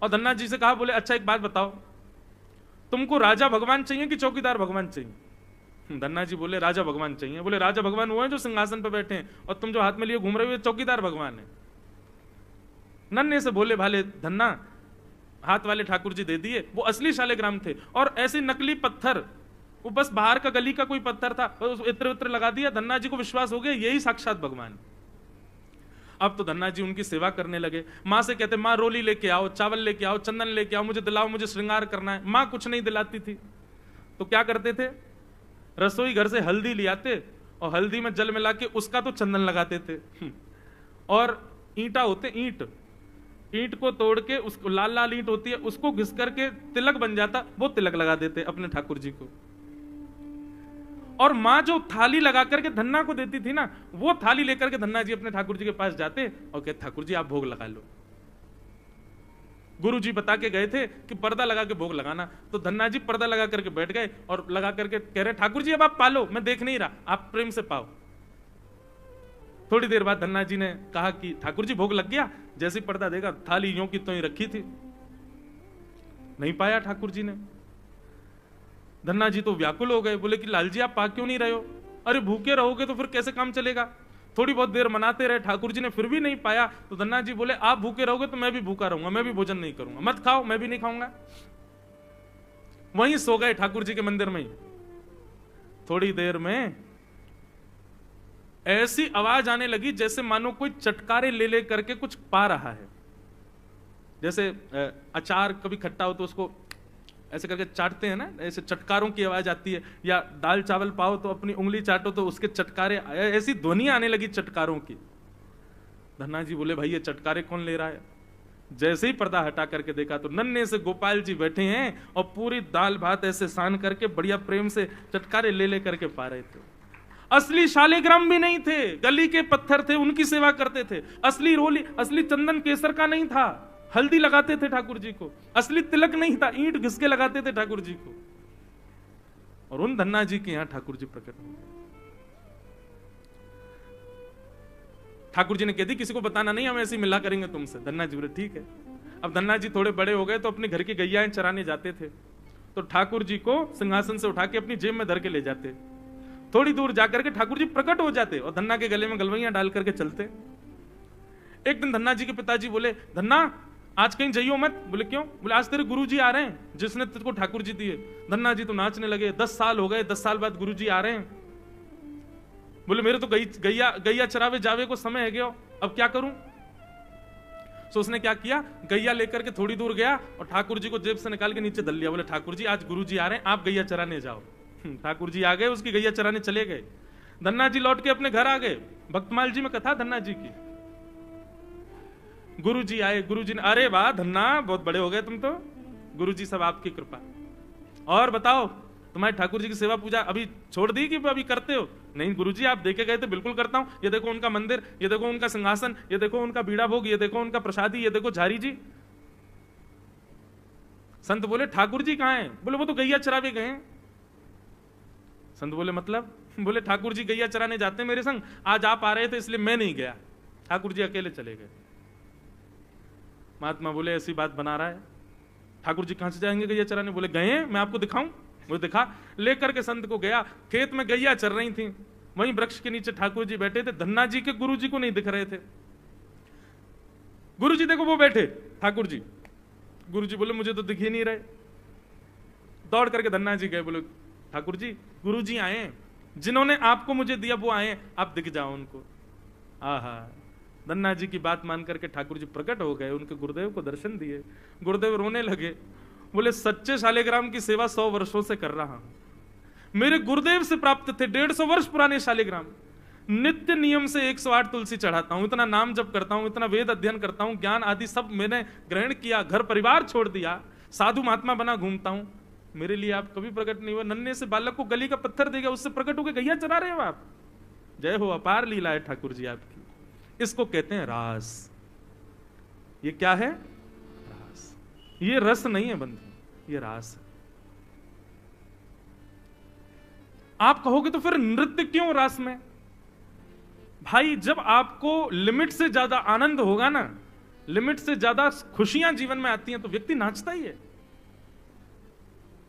और धन्ना जी से कहा, बोले अच्छा एक बात बताओ, तुमको राजा भगवान चाहिए कि चौकीदार भगवान चाहिए? धन्ना जी बोले राजा भगवान चाहिए। बोले राजा भगवान वो है जो सिंहासन पर बैठे हैं और तुम जो हाथ में लिए घूम रहे हो चौकीदार भगवान है। नन्हे से भोले भाले धन्ना हाथ वाले ठाकुर जी दे दिए। वो असली शालिग्राम थे और ऐसे नकली पत्थर, वो बस बाहर का गली का कोई पत्थर था, इत्र वित्र लगा दिया। धन्ना जी को विश्वास हो गया यही साक्षात भगवान। अब तो धन्ना जी उनकी सेवा करने लगे। माँ से कहते माँ रोली लेके आओ, चावल लेके आओ, चंदन लेके आओ, मुझे दिलाओ, मुझे श्रृंगार करना है। माँ कुछ नहीं दिलाती थी। तो क्या करते थे, रसोई घर से हल्दी ले आते और हल्दी में जल मिला के उसका तो चंदन लगाते थे। और ईंटा होते, ईंट को तोड़ के उसको, लाल लाल ईंट होती है, उसको घिस करके तिलक बन जाता, वो तिलक लगा देते अपने ठाकुर जी को। और माँ जो थाली लगा करके धन्ना को देती थी ना, वो थाली लेकर के धन्ना जी अपने ठाकुर जी के पास जाते और कहते ठाकुर जी आप भोग लगा लो। गुरु जी बता के गए थे कि पर्दा लगा के भोग लगाना। तो धन्ना जी पर्दा लगा करके बैठ गए और लगा करके कह रहे ठाकुर जी अब आप पालो, मैं देख नहीं रहा, आप प्रेम से पाओ। थोड़ी देर बाद धन्ना जी ने कहा कि ठाकुर जी भोग लग गया। जैसे पर्दा देखा थाली यूं की तो ही रखी थी, नहीं पाया ठाकुर जी ने। धन्ना जी तो व्याकुल हो गए, बोले कि लाल जी आप पा क्यों नहीं रहे हो? अरे भूखे रहोगे तो फिर कैसे काम चलेगा। थोड़ी बहुत देर मनाते रहे, ठाकुर जी ने फिर भी नहीं पाया। तो धन्ना जी बोले आप भूखे रहोगे तो मैं भी भूखा रहूंगा, मैं भी भोजन नहीं करूंगा, मत खाओ मैं भी नहीं खाऊंगा। वहीं सो गए ठाकुर जी के मंदिर में ही। थोड़ी देर में ऐसी आवाज आने लगी जैसे मानो कोई चटकारे ले ले करके कुछ पा रहा है। जैसे अचार कभी खट्टा हो तो उसको ऐसे करके चाटते हैं ना, ऐसे चटकारों की आवाज आती है। या दाल चावल पाओ तो अपनी उंगली चाटो तो उसके चटकारे, ऐसी ध्वनि आने लगी चटकारों की। धन्ना जी बोले भाई ये चटकारे कौन ले रहा है? जैसे ही पर्दा हटा करके देखा तो नन्हे से गोपाल जी बैठे हैं और पूरी दाल भात ऐसे सान करके बढ़िया प्रेम से चटकारे ले ले करके पा रहे थे। असली शालिग्राम भी नहीं थे, गली के पत्थर थे, उनकी सेवा करते थे। असली रोली, असली चंदन केसर का नहीं था, हल्दी लगाते थे ठाकुर जी को, असली तिलक नहीं था, ईंट घिस के लगाते थे ठाकुर जी को। और उन धन्ना जी के यहां ठाकुर जी प्रकट हुए। ठाकुर जी ने कह दी किसी को बताना नहीं, हम ऐसे मिला करेंगे तुमसे। धन्ना जी बोले ठीक है। अब धन्ना जी थोड़े बड़े हो गए तो अपने घर की गैयाएं चराने जाते थे, तो ठाकुर जी को सिंहासन से उठा के अपनी जेब में धर के ले जाते। थोड़ी दूर जाकर के ठाकुर जी प्रकट हो जाते और धन्ना के गले में गलवैयां डाल करके चलते। एक दिन धन्ना जी के पिताजी बोले, धन्ना आज कहीं जाइयो मत। बोले क्यों? बोले आज तेरे गुरुजी आ रहे हैं जिसने तुझको ठाकुर जी दिए। धन्ना जी तो नाचने लगे, 10 साल हो गए, 10 साल बाद गुरुजी आ रहे हैं। बोले मेरे तो गैया चरावे जावे को समय है गया, अब क्या करूं? तो उसने क्या किया, गैया लेकर के थोड़ी दूर गया और ठाकुर जी को जेब से निकाल के नीचे धर लिया। बोले ठाकुर जी आज गुरुजी आ रहे हैं, आप गैया चराने जाओ। ठाकुर जी आ गए, उसकी गैया चराने चले गए। धन्ना जी लौट के अपने घर आ गए। भक्तमाल जी में कथा धन्ना जी की। गुरुजी आए, गुरुजी ने, अरे वाह धन्ना बहुत बड़े हो गए तुम तो, गुरुजी सब आपकी कृपा। और बताओ तुम्हारे ठाकुर जी की सेवा पूजा अभी छोड़ दी कि अभी करते हो? नहीं गुरुजी आप देखे गए थे, बिल्कुल करता हूं। ये देखो उनका मंदिर, ये देखो उनका सिंहासन, ये देखो उनका बीड़ा भोग, ये देखो उनका प्रसादी, ये देखो झारी जी। संत बोले ठाकुर जी कहां हैं? बोले वो तो गैया चरावे गए हैं। संत बोले मतलब? बोले ठाकुर जी गैया चराने जाते हैं मेरे संग, आज आप आ रहे थे इसलिए मैं नहीं गया, ठाकुर जी अकेले चले गए। महात्मा बोले ऐसी बात बना रहा है, ठाकुर जी कहां से जाएंगे गैया चराने? बोले गए हैं, मैं आपको दिखाऊं। वो दिखा, लेकर के संत को गया। खेत में गैया चर रही थी, वहीं वृक्ष के नीचे ठाकुर जी बैठे थे। धन्ना जी के गुरु जी को नहीं दिख रहे थे। गुरु जी देखो वो बैठे, ठाकुर जी। गुरु जी बोले मुझे तो दिख ही नहीं रहे। दौड़ करके धन्ना जी गए, बोले ठाकुर जी गुरु जी आए हैं, जिन्होंने आपको मुझे दिया वो आए, आप दिख जाओ उनको। आहा, धन्ना जी की बात मान करके ठाकुर जी प्रकट हो गए, उनके गुरुदेव को दर्शन दिए। गुरुदेव रोने लगे, बोले सच्चे शालिग्राम की सेवा 100 वर्षों से कर रहा हूं। मेरे गुरुदेव से प्राप्त थे 150 वर्ष पुराने शालिग्राम। नित्य नियम से 108 तुलसी चढ़ाता हूं, इतना नाम जप करता हूं, इतना वेद अध्ययन करता हूं, ज्ञान आदि सब मैंने ग्रहण किया, घर परिवार छोड़ दिया, साधु महात्मा बना घूमता हूं। मेरे लिए आप कभी प्रकट नहीं हुए। नन्हे से बालक को गली का पत्थर देगा, उससे प्रकट होकर गैया चरा रहे हो आप। जय हो, अपार लीला है ठाकुर जी आपकी। इसको कहते हैं रास। ये क्या है? रास। ये रस नहीं है बंधु, ये रास है। आप कहोगे तो फिर नृत्य क्यों रास में? भाई जब आपको लिमिट से ज्यादा आनंद होगा ना, लिमिट से ज्यादा खुशियां जीवन में आती हैं, तो व्यक्ति नाचता ही है।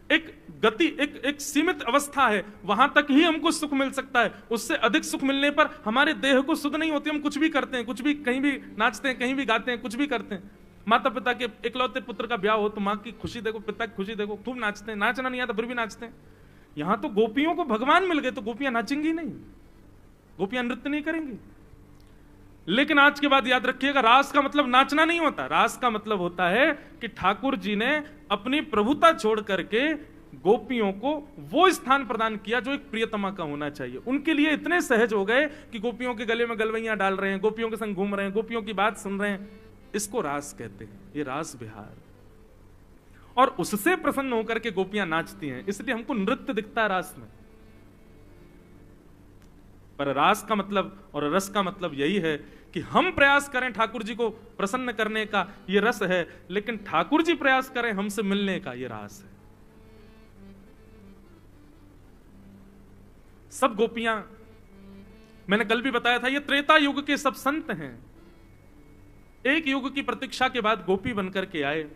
एक गति, एक सीमित अवस्था है, वहां तक ही हमको सुख मिल सकता है। उससे अधिक सुख मिलने पर हमारे देह को सुध नहीं होती, हम कुछ भी करते हैं, कुछ भी, कहीं भी नाचते हैं, कहीं भी गाते हैं, कुछ भी करते हैं। माता पिता के इकलौते पुत्र का ब्याह हो तो माँ की खुशी देखो, पिता की खुशी देखो, खूब नाचते हैं। नाचना नहीं आता फिर भी नाचते हैं। यहां तो गोपियों को भगवान मिल गए तो गोपियां नाचेंगी नहीं, गोपियां नृत्य नहीं करेंगी। लेकिन आज के बाद याद रखिएगा, रास का मतलब नाचना नहीं होता। रास का मतलब होता है कि ठाकुर जी ने अपनी प्रभुता छोड़ करके गोपियों को वो स्थान प्रदान किया जो एक प्रियतमा का होना चाहिए। उनके लिए इतने सहज हो गए कि गोपियों के गले में गलवैयां डाल रहे हैं, गोपियों के संग घूम रहे हैं, गोपियों की बात सुन रहे हैं। इसको रास कहते हैं, ये रास विहार। और उससे प्रसन्न होकर के गोपियां नाचती हैं, इसलिए हमको नृत्य दिखता है रास में। पर रास का मतलब और रस का मतलब यही है कि हम प्रयास करें ठाकुर जी को प्रसन्न करने का, ये रस है। लेकिन ठाकुर जी प्रयास करें हमसे मिलने का, ये रास है। सब गोपियां, मैंने कल भी बताया था, ये त्रेता युग के सब संत हैं। एक युग की प्रतीक्षा के बाद गोपी बनकर के आए।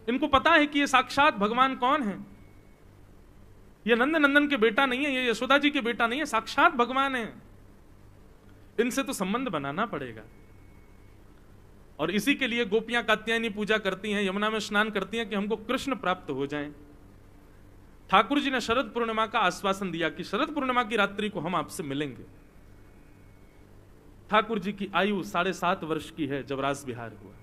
इनको पता है कि ये साक्षात भगवान कौन है। ये नंद नंदन के बेटा नहीं है, ये यशोदा जी के बेटा नहीं है, साक्षात भगवान है। इनसे तो संबंध बनाना पड़ेगा। और इसी के लिए गोपियां कात्यायनी पूजा करती हैं, यमुना में स्नान करती हैं कि हमको कृष्ण प्राप्त हो जाएं। ठाकुर जी ने शरद पूर्णिमा का आश्वासन दिया कि शरद पूर्णिमा की रात्रि को हम आपसे मिलेंगे। ठाकुर जी की आयु 7.5 वर्ष की है जब रास विहार हुआ।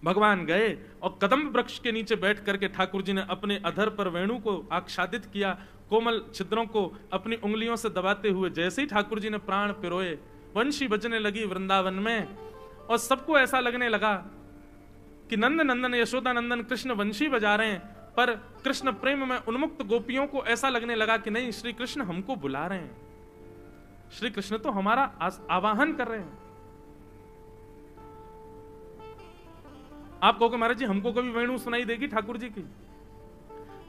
भगवान गए और कदम्ब वृक्ष के नीचे बैठ करके ठाकुर जी ने अपने अधर पर वेणु को आच्छादित किया, कोमल छिद्रों को अपनी उंगलियों से दबाते हुए। जैसे ही ठाकुर जी ने प्राण पिरोए, वंशी बजने लगी वृंदावन में, और सबको ऐसा लगने लगा कि नंद नंदन यशोदा नंदन कृष्ण वंशी बजा रहे हैं। पर कृष्ण प्रेम में उन्मुक्त गोपियों को ऐसा लगने लगा कि नहीं, श्री कृष्ण हमको बुला रहे हैं, श्री कृष्ण तो हमारा आवाहन कर रहे हैं। आप कहोगे महाराज जी हमको कभी वेणु सुनाई देगी ठाकुर जी की?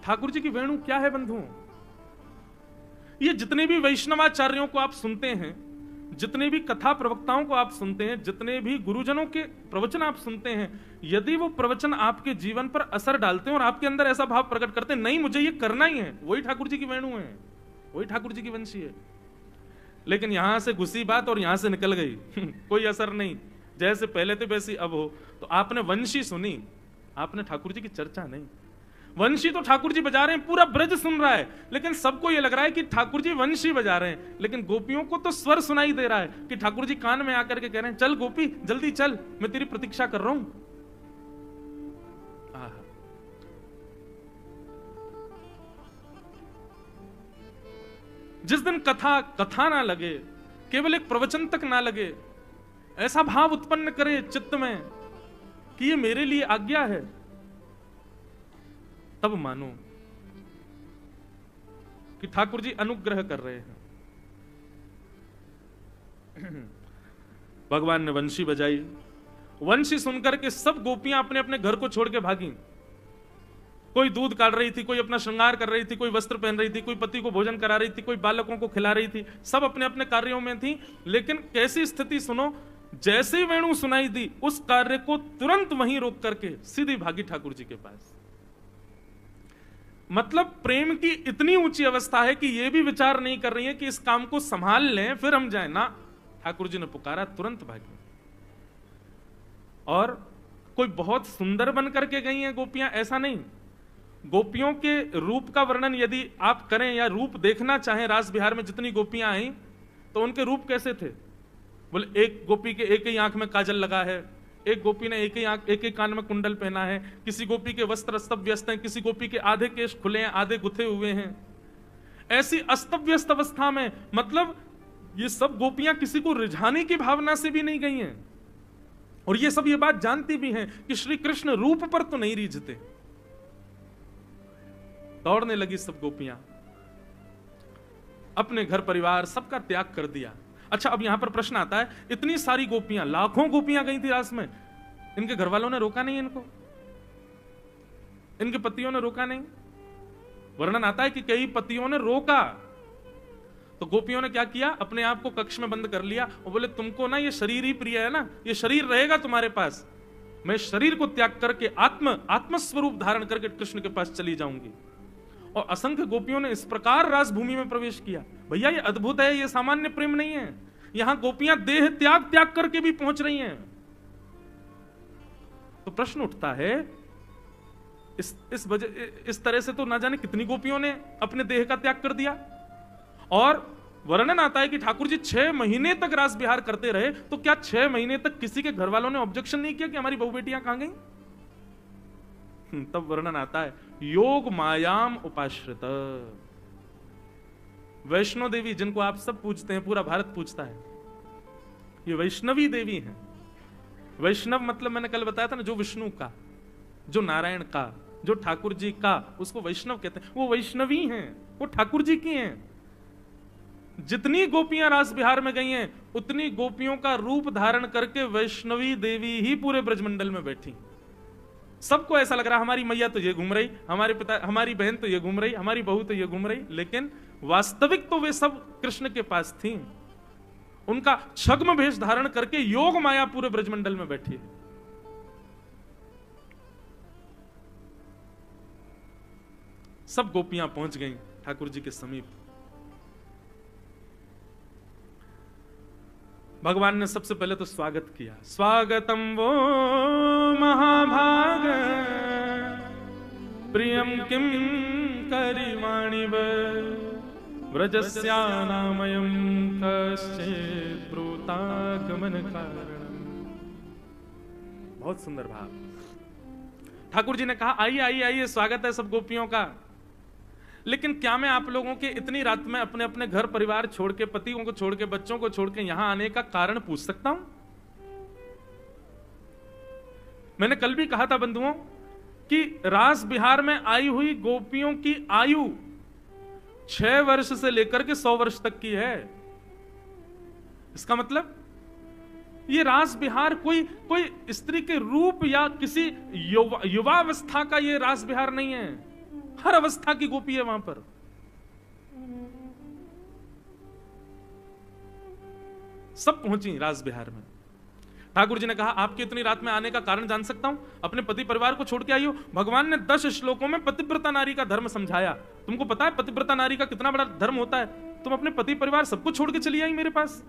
ठाकुर जी की वेणु क्या है बंधुओं? ये जितने भी वैष्णवाचार्यों को आप सुनते हैं, जितने भी कथा प्रवक्ताओं को आप सुनते हैं, जितने भी गुरुजनों के प्रवचन आप सुनते हैं, यदि वो प्रवचन आपके जीवन पर असर डालते हैं और आपके अंदर ऐसा भाव प्रकट करते हैं नहीं मुझे ये करना ही है, वही ठाकुर जी की वेणु है, वही ठाकुर जी की वंशी है। लेकिन यहां से घुसी बात और यहां से निकल गई कोई असर नहीं, जैसे पहले थे वैसी अब हो। तो आपने वंशी सुनी, आपने ठाकुर जी की चर्चा नहीं। वंशी तो ठाकुर जी बजा रहे हैं, पूरा ब्रज सुन रहा है, लेकिन सबको यह लग रहा है कि ठाकुर जी वंशी बजा रहे हैं, लेकिन गोपियों को तो स्वर सुनाई दे रहा है कि ठाकुर जी कान में आकर के कह रहे हैं चल गोपी जल्दी चल, मैं तेरी प्रतीक्षा कर रहा हूं। जिस दिन कथा ना लगे, केवल एक प्रवचन तक ना लगे, ऐसा भाव उत्पन्न करे चित्त में कि ये मेरे लिए आज्ञा है, तब मानो कि ठाकुर जी अनुग्रह कर रहे हैं। भगवान ने वंशी बजाई, वंशी सुनकर के सब गोपियां अपने अपने घर को छोड़ के भागी। कोई दूध काट रही थी, कोई अपना श्रृंगार कर रही थी, कोई वस्त्र पहन रही थी, कोई पति को भोजन करा रही थी, कोई बालकों को खिला रही थी, सब अपने अपने कार्यों में थी। लेकिन कैसी स्थिति सुनो, जैसे ही वेणु सुनाई दी उस कार्य को तुरंत वहीं रोक करके सीधी भागी ठाकुर जी के पास। मतलब प्रेम की इतनी ऊंची अवस्था है कि यह भी विचार नहीं कर रही है कि इस काम को संभाल लें फिर हम जाएं ना, ठाकुर जी ने पुकारा तुरंत भागी। और कोई बहुत सुंदर बन करके गई हैं गोपियां, ऐसा नहीं। गोपियों के रूप का वर्णन यदि आप करें या रूप देखना चाहें, रास बिहार में जितनी गोपियां आई तो उनके रूप कैसे थे? बोले एक गोपी के एक ही आंख में काजल लगा है, एक गोपी ने एक ही कान में कुंडल पहना है, किसी गोपी के वस्त्र अस्त व्यस्त हैं, किसी गोपी के आधे केश खुले हैं, आधे गुथे हुए हैं। ऐसी अस्त व्यस्त अवस्था में, मतलब ये सब गोपियां किसी को रिझाने की भावना से भी नहीं गई हैं, और ये सब ये बात जानती भी हैं कि श्री कृष्ण रूप पर तो नहीं रीझते। दौड़ने लगी सब गोपियां, अपने घर परिवार सबका त्याग कर दिया। अच्छा, अब यहां पर प्रश्न आता है, इतनी सारी गोपियां, लाखों गोपियां गई थी रास में, इनके घर वालों ने रोका नहीं इनको? इनके पतियों ने रोका नहीं? वर्णन आता है कि कई पतियों ने रोका, तो गोपियों ने क्या किया, अपने आप को कक्ष में बंद कर लिया और बोले तुमको ना ये शरीर ही प्रिय है ना, ये शरीर रहेगा तुम्हारे पास, मैं शरीर को त्याग करके आत्मस्वरूप धारण करके कृष्ण के पास चली जाऊंगी। और असंख्य गोपियों ने इस प्रकार रासभूमि में प्रवेश किया। भैया ये अद्भुत है, ये सामान्य प्रेम नहीं है। यहां गोपियां देह त्याग करके भी पहुंच रही हैं। तो प्रश्न उठता है, इस तरह से तो ना जाने कितनी गोपियों ने अपने देह का त्याग कर दिया। और वर्णन आता है कि ठाकुर जी 6 महीने तक रास विहार करते रहे, तो क्या 6 महीने तक किसी के घर वालों ने ऑब्जेक्शन नहीं किया कि हमारी बहु बेटियां कहां गई? तब वर्णन आता है, योग मायाम उपाश्रित। वैष्णो देवी जिनको आप सब पूजते हैं, पूरा भारत पूजता है, ये वैष्णवी देवी हैं। वैष्णव मतलब मैंने कल बताया था ना, जो विष्णु का, जो नारायण का, जो ठाकुर जी का, उसको वैष्णव कहते हैं। वो वैष्णवी हैं, वो ठाकुर जी की हैं। जितनी गोपियां रास बिहार में गई हैं, उतनी गोपियों का रूप धारण करके वैष्णवी देवी ही पूरे ब्रजमंडल में बैठी। सबको ऐसा लग रहा हमारी मैया तो ये घूम रही, हमारे पिता, हमारी बहन तो ये घूम रही, हमारी बहू तो ये घूम रही, लेकिन वास्तविक तो वे सब कृष्ण के पास थी। उनका छद्म भेष धारण करके योग माया पूरे ब्रजमंडल में बैठी है। सब गोपियां पहुंच गईं ठाकुर जी के समीप। भगवान ने सबसे पहले तो स्वागत किया, स्वागतम वो महाभाग प्रियम किम करिवाणि व्रजस्यानामयं कश्चित् ब्रूतागमन कारणम्। बहुत सुंदर भाव। ठाकुर जी ने कहा आइए आइए आइए, स्वागत है सब गोपियों का। लेकिन क्या मैं आप लोगों के इतनी रात में अपने अपने घर परिवार छोड़ के, पतियों को छोड़ के, बच्चों को छोड़ के यहां आने का कारण पूछ सकता हूं? मैंने कल भी कहा था बंधुओं कि रास बिहार में आई हुई गोपियों की आयु 6 वर्ष से लेकर के 100 वर्ष तक की है। इसका मतलब ये रास विहार कोई कोई स्त्री के रूप या किसी युवावस्था का ये रास विहार नहीं है। हर अवस्था की गोपी है वहां पर। सब पहुंची रास विहार में। ठाकुर जी ने कहा, आपकी इतनी रात में आने का कारण जान सकता हूं? अपने पति परिवार को छोड़ के आई हो। भगवान ने 10 श्लोकों में पतिव्रता नारी का धर्म समझाया। तुमको पता है पतिव्रता नारी का कितना बड़ा धर्म होता है? तुम अपने पति परिवार सबको छोड़ के चली आई मेरे पास।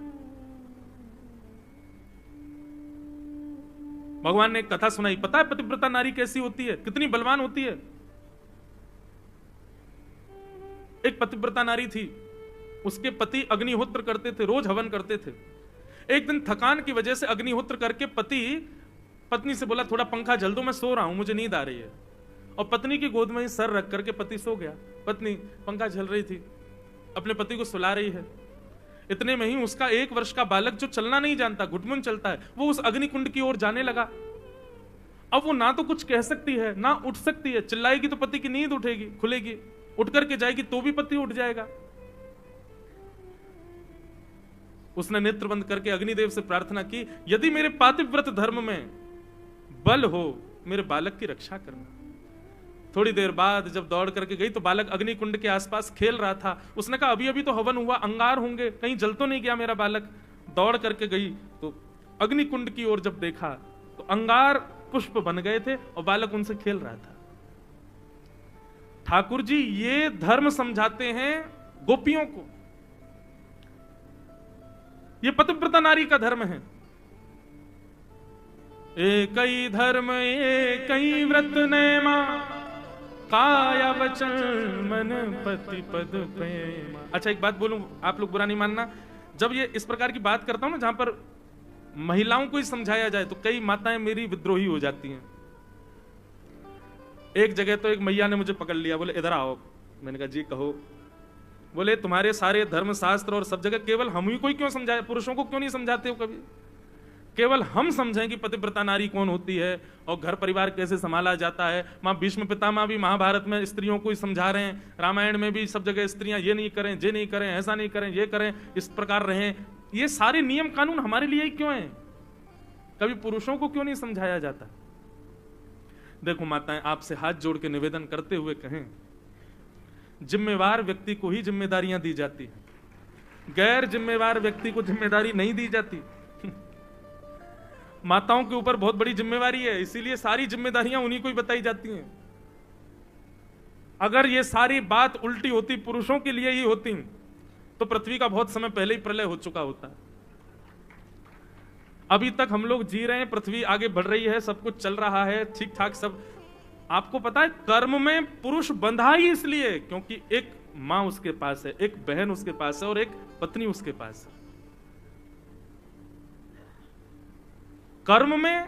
भगवान ने एक कथा सुनाई। पता है पतिव्रता नारी कैसी होती है, कितनी बलवान होती है? एक पतिव्रता नारी थी, उसके पति अग्निहोत्र करते थे, रोज हवन करते थे। एक दिन थकान की वजह से अग्निहोत्र करके पति पत्नी से बोला, थोड़ा पंखा जल दो, मैं सो रहा हूं, मुझे नींद आ रही है। और पत्नी की गोद में ही सर रख करके पति सो गया। पत्नी पंखा झल रही थी, अपने पति को सुला रही है। इतने में ही उसका 1 वर्ष का बालक, जो चलना नहीं जानता, घुटमुन चलता है, वो उस अग्निकुंड की ओर जाने लगा। अब वो ना तो कुछ कह सकती है ना उठ सकती है। चिल्लाएगी तो पति की नींद उठेगी, खुलेगी, उठ करके जाएगी तो भी पति उठ जाएगा। उसने नेत्र बंद करके अग्निदेव से प्रार्थना की, यदि मेरे पातिव्रत धर्म में बल हो, मेरे बालक की रक्षा करना। थोड़ी देर बाद जब दौड़ करके गई तो बालक अग्निकुंड के आसपास खेल रहा था। उसने कहा, अभी अभी तो हवन हुआ, अंगार होंगे, कहीं जल तो नहीं गया मेरा बालक। दौड़ करके गई तो अग्निकुंड की ओर जब देखा तो अंगार पुष्प बन गए थे और बालक उनसे खेल रहा था। ठाकुर जी ये धर्म समझाते हैं गोपियों को। ये पतिव्रता नारी का धर्म है। एक ही धर्म एक ही व्रत नेमा, काया वचन मन पति पद प्रेमा। अच्छा एक बात बोलूं, आप लोग बुरा नहीं मानना, जब ये इस प्रकार की बात करता हूं ना जहां पर महिलाओं को ही समझाया जाए तो कई माताएं मेरी विद्रोही हो जाती हैं। एक जगह तो एक मैया ने मुझे पकड़ लिया, बोले इधर आओ। मैंने कहा जी कहो। बोले तुम्हारे सारे धर्म शास्त्र और सब जगह केवल हम ही कोई क्यों समझाए, पुरुषों को क्यों नहीं समझाते हो कभी? केवल हम समझें कि पतिव्रता नारी कौन होती है और घर परिवार कैसे संभाला जाता है। मां भीष्म पितामह भी महाभारत में स्त्रियों को ही समझा रहे हैं, रामायण में भी सब जगह स्त्रियां ये नहीं करें, ये नहीं करें, ऐसा नहीं करें, ये करें, इस प्रकार रहें। ये सारे नियम कानून हमारे लिए ही क्यों हैं? कभी पुरुषों को क्यों नहीं समझाया जाता? देखो माताएं, आपसे हाथ जोड़ के निवेदन करते हुए कहें, जिम्मेवार व्यक्ति को ही जिम्मेदारियां दी जाती हैं, गैर जिम्मेवार व्यक्ति को जिम्मेदारी नहीं दी जाती। माताओं के ऊपर बहुत बड़ी जिम्मेवारी है, इसीलिए सारी जिम्मेदारियां उन्हीं को ही बताई जाती हैं। अगर ये सारी बात उल्टी होती, पुरुषों के लिए ही होती, तो पृथ्वी का बहुत समय पहले ही प्रलय हो चुका होता। अभी तक हम लोग जी रहे हैं, पृथ्वी आगे बढ़ रही है, सब कुछ चल रहा है ठीक ठाक सब। आपको पता है कर्म में पुरुष बंधा ही इसलिए क्योंकि एक मां उसके पास है, एक बहन उसके पास है और एक पत्नी उसके पास है। कर्म में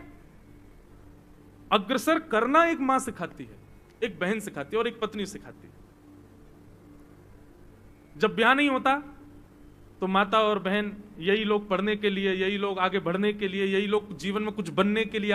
अग्रसर करना एक मां सिखाती है, एक बहन सिखाती है और एक पत्नी सिखाती है। जब ब्याह नहीं होता तो माता और बहन, यही लोग पढ़ने के लिए, यही लोग आगे बढ़ने के लिए, यही लोग जीवन में कुछ बनने के लिए